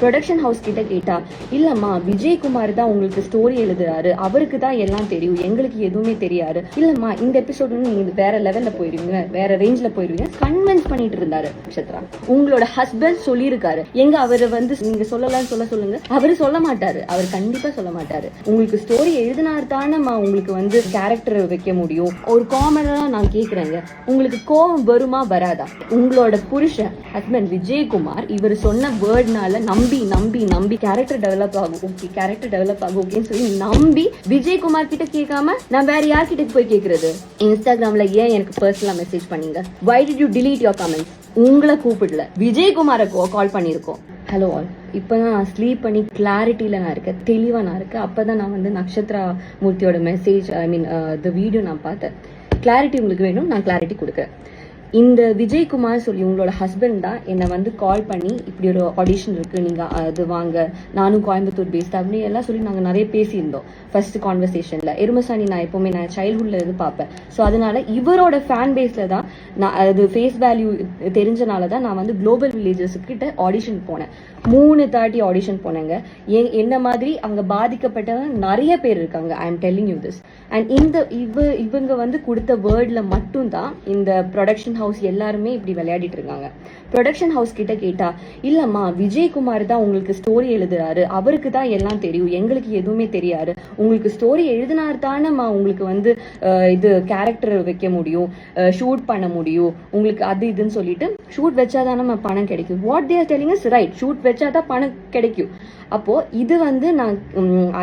Production house கிட்ட கேட்டா, இல்லம்மா விஜயகுமார் தான் உங்களுக்கு ஸ்டோரி எழுதுறாரு, அவருக்கு தான் எல்லாம் தெரியும், எங்களுக்கு எதுவுமே தெரியாது, இல்லம்மா இந்த எபிசோட் நீங்க வேற லெவல்ல போயிருவீங்க, வேற ரேஞ்ச்ல போயிருவீங்க கன்வின்ஸ் பண்ணிட்டு இருந்தாரு நக்ஷத்ரா. உங்களோட ஹஸ்பண்ட் சொல்லியிருக்காரு, எங்க அவரை வந்து நீங்க சொல்லலாம்னு சொல்லுங்க, அவரு சொல்ல மாட்டாரு, அவர் கண்டிப்பா சொல்ல மாட்டாரு. உங்களுக்கு ஸ்டோரி எழுதினார் தானேம்மா உங்களுக்கு வந்து கேரக்டர் வைக்க முடியும். ஒரு காமனா நான் கேக்குறேங்க, உங்களுக்கு கோவம் வருமா வராதா? உங்களோட புருஷன் ஹஸ்பண்ட் விஜயகுமார் இவர் சொன்ன வேர்ட்னால நம்பி நம்பி நம்பி கேரக்டர் டெவலப் ஆகும், ஓகே கேரக்டர் டெவலப் ஆகும் ஓகேன்னு சொல்லி நம்பி விஜயகுமார் கிட்ட கேட்காம நான் வேற யார்கிட்ட போய் கேக்குறது? இன்ஸ்டாகிராம்ல ஏன் எனக்கு பர்சனலா மெசேஜ் பண்ணீங்க? Why did you delete your comments? உங்களை கூப்பிடல, விஜயகுமாரை கால் பண்ணிருக்கோம். ஹலோ ஆல், இப்போதான் நான் ஸ்லீப் பண்ணி கிளாரிட்டியில் நான் இருக்கேன், தெளிவாக நான் இருக்கேன். அப்போ தான் நான் வந்து நக்ஷத்ரா மூர்த்தியோட மெசேஜ் த வீடியோ நான் பார்த்தேன். கிளாரிட்டி உங்களுக்கு வேணும், நான் கிளாரிட்டி கொடுக்குறேன். இந்த விஜயகுமார் சொல்லி உங்களோட ஹஸ்பண்ட் தான் என்னை வந்து கால் பண்ணி இப்படி ஒரு ஆடிஷன் இருக்கு, நீங்க அது வாங்க, நானும் கோயம்புத்தூர் பேஸ்ட் அப்படின்னு எல்லாம் சொல்லி நாங்கள் நிறைய பேசியிருந்தோம் ஃபர்ஸ்ட் கான்வர்சேஷன்ல. எருமசாணி நான் எப்பவுமே நான் சைல்ட்ஹுட்ல இருந்து பார்ப்பேன். ஸோ அதனால இவரோட ஃபேன் பேஸ்ல தான் நான் அது ஃபேஸ் வேல்யூ தெரிஞ்சனால தான் நான் வந்து குளோபல் வில்லேஜஸ் கிட்ட ஆடிஷன் போனேன். 3:30 ஆடிஷன் போனேங்க. என்ன மாதிரி அவங்க பாதிக்கப்பட்டவங்க நிறைய பேர் இருக்காங்க. I am telling you this. And இவங்க வந்து கொடுத்த வேர்ட்ல மட்டும் தான் இந்த ப்ரொடக்ஷன் ஹவுஸ் எல்லாருமே இப்படி விளையாடிட்டு இருக்காங்க. ப்ரொடக்ஷன் ஹவுஸ் கிட்ட கேட்டா, இல்லம்மா விஜயகுமார் தான் உங்களுக்கு ஸ்டோரி எழுதுறாரு, அவருக்கு தான் எல்லாம் தெரியும், எங்களுக்கு எதுவுமே தெரியாது, உங்களுக்கு ஸ்டோரி எழுதினார் தானேம்மா உங்களுக்கு வந்து இது கேரக்டர் வைக்க முடியும், ஷூட் பண்ண முடியும், உங்களுக்கு அது இதுன்னு சொல்லிட்டு ஷூட் வச்சாதானே பணம் கிடைக்கும். What they are telling is right, shoot வச்சாதான் பணம் கிடைக்கும். அப்போ இது வந்து நான்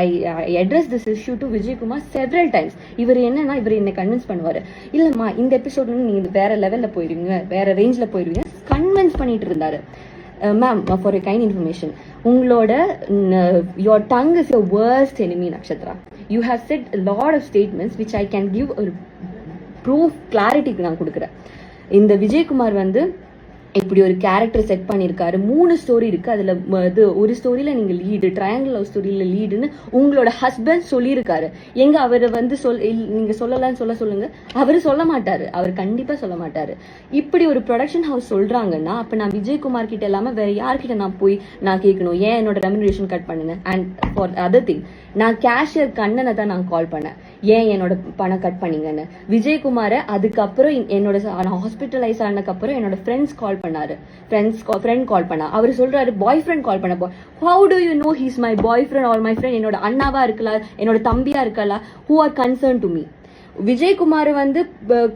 I address this issue to Vijayakumar several times. இவர் என்னன்னா இவர் என்னை கன்வின்ஸ் பண்ணுவாரு, இல்லம்மா இந்த எபிசோட் நீங்க வேற லெவல்ல போயிருவீங்க, வேற ரேஞ்ச்ல போயிருவீங்க கன்வின்ஸ் பண்ணிட்டு இருந்தாரு. Ma'am, for a kind information, உங்களோட your tongue is your worst enemy Nakshatra. You have said lot of statements which I can give ஒரு ப்ரூஃப் கிளாரிட்டிக்கு நான் கொடுக்குறேன். இந்த விஜயகுமார் வந்து இப்படி ஒரு கேரக்டர் செட் பண்ணியிருக்காரு. 3 ஸ்டோரி இருக்கு, அதுல இது ஒரு ஸ்டோரியில நீங்க லீடு, ட்ரையாங்கிள் லவ் ஸ்டோரியில லீடுன்னு உங்களோட ஹஸ்பண்ட் சொல்லியிருக்காரு. எங்க அவரை வந்து நீங்க சொல்லலாம்னு சொல்லுங்க, அவரு சொல்ல மாட்டாரு, அவர் கண்டிப்பா சொல்ல மாட்டாரு. இப்படி ஒரு ப்ரொடக்ஷன் ஹவுஸ் சொல்றாங்கன்னா அப்ப நான் விஜயகுமார் கிட்ட இல்லாம வேற யார்கிட்ட நான் போய் நான் கேட்கணும், ஏன் என்னோட ரெம்யூனரேஷன் கட் பண்ணுங்க? அண்ட் ஃபார் அதர் திங், நான் கேஷியர் கண்ணனை தான் நான் கால் பண்ணேன், ஏன் என்னோட பணம் கட் பண்ணீங்கன்னு. விஜயகுமாரை அதுக்கப்புறம் என்னோட ஹாஸ்பிட்டலைஸ் ஆனதுக்கு அப்புறம் என்னோட ஃப்ரெண்ட்ஸ் கால் பண்ணாரு, ஃப்ரெண்ட் கால் பண்ணா, அவர் சொல்றாரு பாய் ஃப்ரெண்ட் கால் பண்ண. How to you know he's my boy friend R my friend? என்னோட அண்ணாவா இருக்கலாம், என்னோட தம்பியா இருக்கலாம், who are concern to me. Vijayakumar வந்து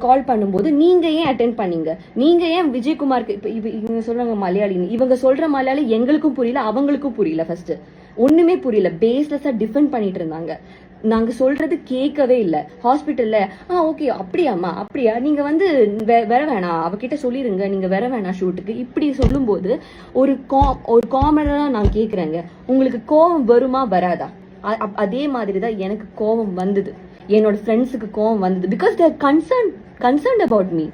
கால் பண்ணும்போது நீங்க ஏன் அட்டென்ட் பண்ணீங்க? நீங்க ஏன் விஜயகுமாருக்கு இவங்க சொல்றாங்க மலையாளி, இவங்க சொல்ற மலையாளி எங்களுக்கும் புரியல, அவங்களுக்கும் புரியல. ஃபர்ஸ்ட் ஒண்ணுமே புரியல, பேஸ்லெஸ்ஸா டிஃபெண்ட் பண்ணிட்டு இருந்தாங்க. நாங்க சொல்றது கேட்கவே இல்லை. ஹாஸ்பிட்டல்ல ஓகே அப்படியாம்மா, அப்படியா, நீங்க வந்து வர வேணாம், அவகிட்ட சொல்லிருங்க, நீங்க வர வேணாம் ஷூட்டுக்கு, இப்படி சொல்லும் போது ஒரு காமனா நான் கேக்குறேங்க, உங்களுக்கு கோவம் வருமா வராதா? அதே மாதிரிதான் எனக்கு கோவம் வந்தது, என்னோட ஃப்ரெண்ட்ஸுக்கு கோவம் வந்தது. Because they're concerned about me.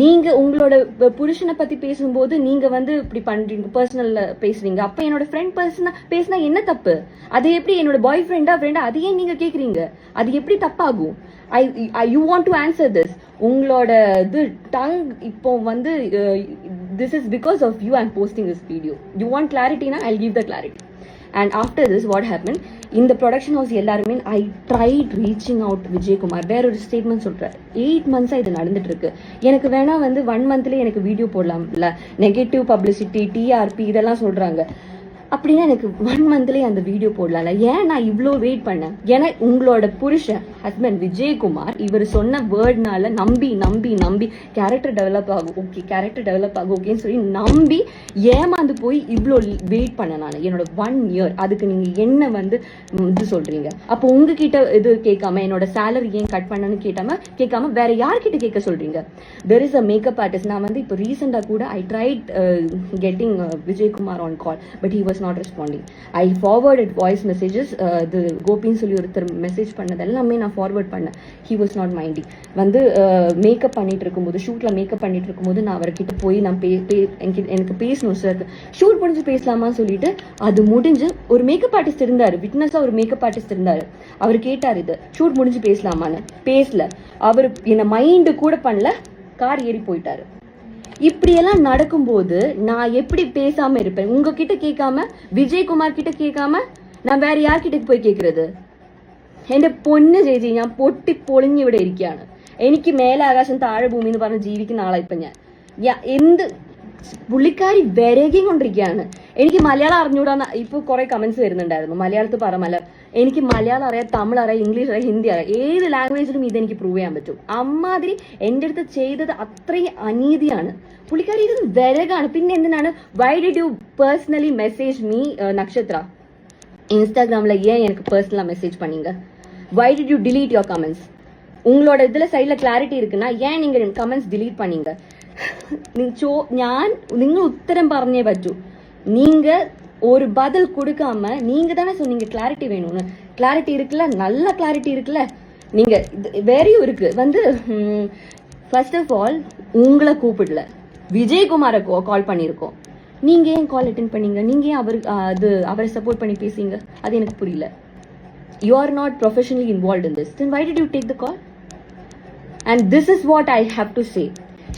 நீங்க உங்களோட புருஷனை பத்தி பேசும்போது நீங்க வந்து இப்படி பண்றீங்க, பர்சனல்ல பேசுறீங்க. அப்ப என்னோட ஃப்ரெண்ட் பேசினா என்ன தப்பு? அது எப்படி என்னோட பாய் ஃப்ரெண்டா அதையே நீங்க கேக்குறீங்க? அது எப்படி தப்பாகும்? You want to answer this. உங்களோட இது டங் இப்போ வந்து this is because of you I am posting this video. You want கிளாரிட்டினா I will give the clarity. And after this what happen, இந்த ப்ரொடக்ஷன் ஹவுஸ் எல்லாருமே I tried reaching out Vijayakumar. வேற ஒரு statement சொல்றாரு, 8 months இது நடந்துட்டு இருக்கு, எனக்கு வேணா வந்து 1 monthல எனக்கு வீடியோ போடலாம்ல, நெகட்டிவ் பப்ளிசிட்டி, டிஆர்பி இதெல்லாம் சொல்றாங்க. அப்படின்னா எனக்கு 1 monthலயே அந்த வீடியோ போடலாம்ல, ஏன் நான் இவ்வளோ வெயிட் பண்ணேன்? ஏன்னா உங்களோட புருஷன் ஹஸ்பண்ட் விஜயகுமார் இவர் சொன்ன வேர்ட்னால நம்பி நம்பி நம்பி கேரக்டர் டெவலப் ஆகும், ஓகே கேரக்டர் டெவலப் ஆகும் ஓகேன்னு சொல்லி நம்பி ஏமாந்து போய் இவ்வளோ வெயிட் பண்ண நான் என்னோட 1 year. அதுக்கு நீங்க என்ன வந்து இது சொல்றீங்க? அப்போ உங்ககிட்ட இது கேட்காம என்னோட சேலரி ஏன் கட் பண்ணனு கேட்காம வேற யார்கிட்ட கேட்க சொல்றீங்க? There is a makeup artist. நான் வந்து இப்போ ரீசெண்டா கூட I tried getting Vijayakumar on call, but he was not responding. I forwarded voice messages. The கோபின்னு சொல்லி ஒருத்தர் மெசேஜ் பண்ணது எல்லாமே நான் ஃபார்வர்ட் பண்ணேன். he was not minding. வந்து மேக்கப் பண்ணிட்டு இருக்கும்போது, ஷூட்ல மேக்கப் பண்ணிட்டு இருக்கும்போது நான் அவர்கிட்ட போய் நான் எனக்கு பேசணும் சார், ஷூட் முடிஞ்சு பேசலாமான்னு சொல்லிட்டு அது முடிஞ்சு ஒரு மேக்கப் ஆர்டிஸ்ட் இருந்தாரு, விட்னஸா ஒரு மேக்கப் ஆர்டிஸ்ட் இருந்தாரு. அவர் கேட்டார் இது ஷூட் முடிஞ்சு பேசலாமான்னு. பேசல. அவர் என்ன மைண்டு கூட பண்ணல, கார் ஏறி போயிட்டாரு. இப்படியெல்லாம் நடக்கும்போது நான் எப்படி பேசாம இருப்பேன்? உங்ககிட்ட கேட்காம, വിജയകുമാർ கிட்ட கேட்காம நான் വേറെ யார்கிட்ட പോയി കേൾക്കുന്നത്? എന്റെ പൊന്ന് ചേച്ചി, ഞാൻ പൊട്ടി പൊളിഞ്ഞിവിടെ ഇരിക്കുകയാണ്. എനിക്ക് മേലാകാശം താഴെ ഭൂമി എന്ന് പറഞ്ഞ് ജീവിക്കുന്ന ആളാ ഇപ്പൊ ഞാൻ. എന്ത് പുള്ളിക്കാരി വിരകിയും കൊണ്ടിരിക്കുകയാണ്. എനിക്ക് മലയാളം അറിഞ്ഞൂടാന്ന് ഇപ്പൊ കുറെ കമന്റ്സ് വരുന്നുണ്ടായിരുന്നു. മലയാളത്തിൽ പറ എനിക്ക് മലയാളം അറിയാം, തമിഴ് അറിയാം, ഇംഗ്ലീഷ് അറിയാം, ഹിന്ദി അറിയാം. ഏത് ലാംഗ്വേജിലും ഇതെനിക്ക് പ്രൂവ് ചെയ്യാൻ പറ്റും. അമ്മാതിരി എൻ്റെ അടുത്ത് ചെയ്തത് അത്രയും അനീതിയാണ്. പുള്ളിക്കാരി ഇത് വിരകാണ്. പിന്നെ എന്തിനാണ് why did you personally message me Nakshatra இன்ஸ்டாகிராமில் ஏன் எனக்கு பர்சனலாக மெசேஜ் பண்ணீங்க? Why did you delete your comments? உங்களோட இதில் சைடில் கிளாரிட்டி இருக்குன்னா ஏன் நீங்கள் கமெண்ட்ஸ் டிலீட் பண்ணீங்க? നിങ്ങൾ ഉത്തരം പറഞ്ഞേ പറ്റൂ. நீங்கள் ஒரு பதில் கொடுக்காம நீங்கள் தானே சொன்னீங்க கிளாரிட்டி வேணும்னு. கிளாரிட்டி இருக்குல்ல, நல்ல கிளாரிட்டி இருக்குல்ல. நீங்கள் வேறையும் இருக்கு வந்து ஃபர்ஸ்ட் ஆஃப் ஆல் உங்களை கூப்பிடல, விஜயகுமாரை கால் பண்ணியிருக்கோம். நீங்க ஏன் கால் அட்டென்ட் பண்ணீங்க? நீங்க ஏன் அவரை சப்போர்ட் பண்ணி பேசுங்க? அது எனக்கு புரியல. You are not professionally involved in this. Then why did you take the call? And this is what I have to say.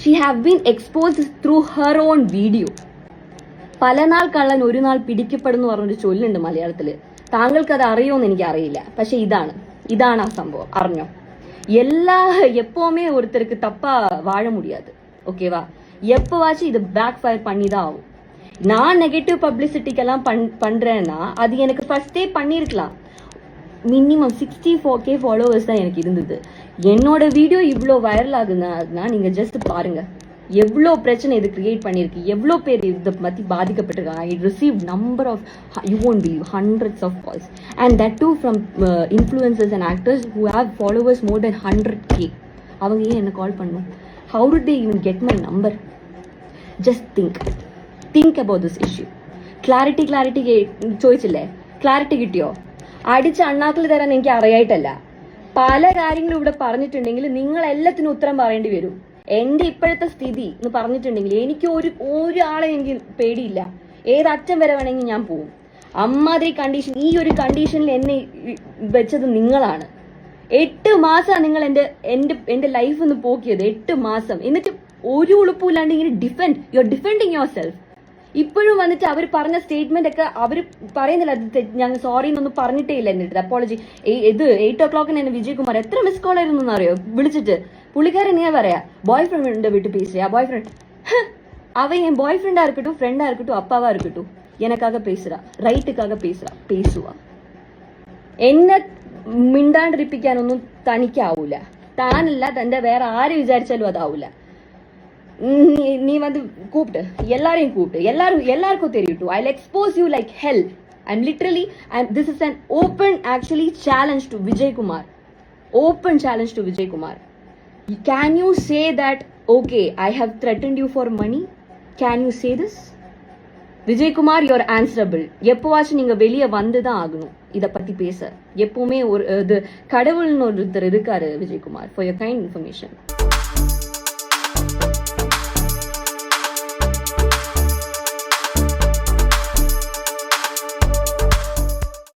She have been exposed through her own video. പല നാൾ കള്ളൻ ഒരു നാൾ പിടിക്കപ്പെടുന്നു പറഞ്ഞൊരു ചൊല്ലുണ്ട് മലയാളത്തില്. താങ്കൾക്ക് അത് അറിയോന്ന് എനിക്ക് അറിയില്ല. പക്ഷെ ഇതാണ് ആ സംഭവം. അറിഞ്ഞോ? எப்பவுமே ஒருத்தருக்கு தப்பா வாழ முடியாது. ஓகேவா? எப்பவாச்சும் இது பேக் ஃபயர் பண்ணி தான் ஆகும். நான் நெகட்டிவ் பப்ளிசிட்டிக்கெல்லாம் பண்றேன்னா அது எனக்கு ஃபர்ஸ்டே பண்ணியிருக்கலாம். மினிமம் 64K ஃபாலோவர்ஸ் தான் எனக்கு இருந்தது. என்னோட வீடியோ இவ்வளோ வைரல் ஆகுதுன்னா நீங்க ஜஸ்ட் பாருங்க எவ்வளோ பிரச்சனை இது கிரியேட் பண்ணியிருக்கு, எவ்வளோ பேர் இதை பற்றி பாதிக்கப்பட்டிருக்காங்க. I receive number of, you won't believe, hundreds of calls, and that too from influencers and actors who have followers more than 100K. அவங்க ஏன் என்ன கால் பண்ணும்? How did they even get my number? Just think about this issue. Clarity ചോദിച്ചില്ലേ? Clarity കിട്ടിയോ? അടിച്ച് അണ്ണാക്കിൽ തരാൻ എനിക്ക് അറിയായിട്ടല്ല. പല കാര്യങ്ങളും ഇവിടെ പറഞ്ഞിട്ടുണ്ടെങ്കിൽ നിങ്ങൾ എല്ലാത്തിനും ഉത്തരം പറയേണ്ടി വരും. എന്റെ ഇപ്പോഴത്തെ സ്ഥിതി എന്ന് പറഞ്ഞിട്ടുണ്ടെങ്കിൽ എനിക്ക് ഒരാളെ എനിക്ക് പേടിയില്ല. ഏത് അറ്റം വരെ വേണമെങ്കിൽ ഞാൻ പോവും. അമ്മാതിരി കണ്ടീഷൻ, ഈ ഒരു കണ്ടീഷനിൽ എന്നെ വെച്ചത് നിങ്ങളാണ്. 8 മാസം നിങ്ങൾ എന്റെ ലൈഫ് ഒന്ന് പോക്കിയത്. 8 മാസം. എന്നിട്ട് ഒരു ഉളുപ്പില്ലാണ്ട് ഇങ്ങനെ you are defending your self. ഇപ്പോഴും വന്നിട്ട് അവർ പറഞ്ഞ സ്റ്റേറ്റ്മെന്റ് ഒക്കെ അവർ പറയുന്നില്ല, ഞങ്ങൾ സോറി എന്നൊന്നും പറഞ്ഞിട്ടേ ഇല്ല. എന്നിട്ട് അപ്പോളജി 8 o'clock എന്നെ വിജയകുമാർ എത്ര മിസ് കോൾ ആയിരുന്നു എന്നറിയോ വിളിച്ചിട്ട്. പുള്ളിക്കാരൻ ഞാൻ പറയാ பாய் ஃப்ரெண்ட் விட்டு பேசுறியா? பாய் ஃப்ரெண்ட் அவன் என் பாய் ஃப்ரெண்டா இருக்கட்டும், ஃப்ரெண்டா இருக்கட்டும், அப்பாவா இருக்கட்டும், எனக்காக பேசுறா, ரைட்டுக்காக பேசுவா. എന്നെ മിണ്ടാണ്ടിരിപ്പിക്കാനൊന്നും തനിക്കാവൂല. താനല്ല, തന്റെ വേറെ ആര് വിചാരിച്ചാലും അതാവൂല. நீ வந்து கூப்பிட்டு எல்லாருக்கும் தெரியும். I'll expose you like hell. I'm literally, and this is an open actually challenge to Vijaykumar. Open challenge to Vijaykumar. Can you say that, okay, I have threatened you for money? Can you say this? Vijaykumar, you're answerable. எப்பவாச்சும் நீங்க வெளியே வந்துதான் ஆகணும் இத பத்தி பேச. எப்பவுமே ஒரு கடவுள்னு ஒருத்தர் இருக்காரு Vijayakumar. For your kind information.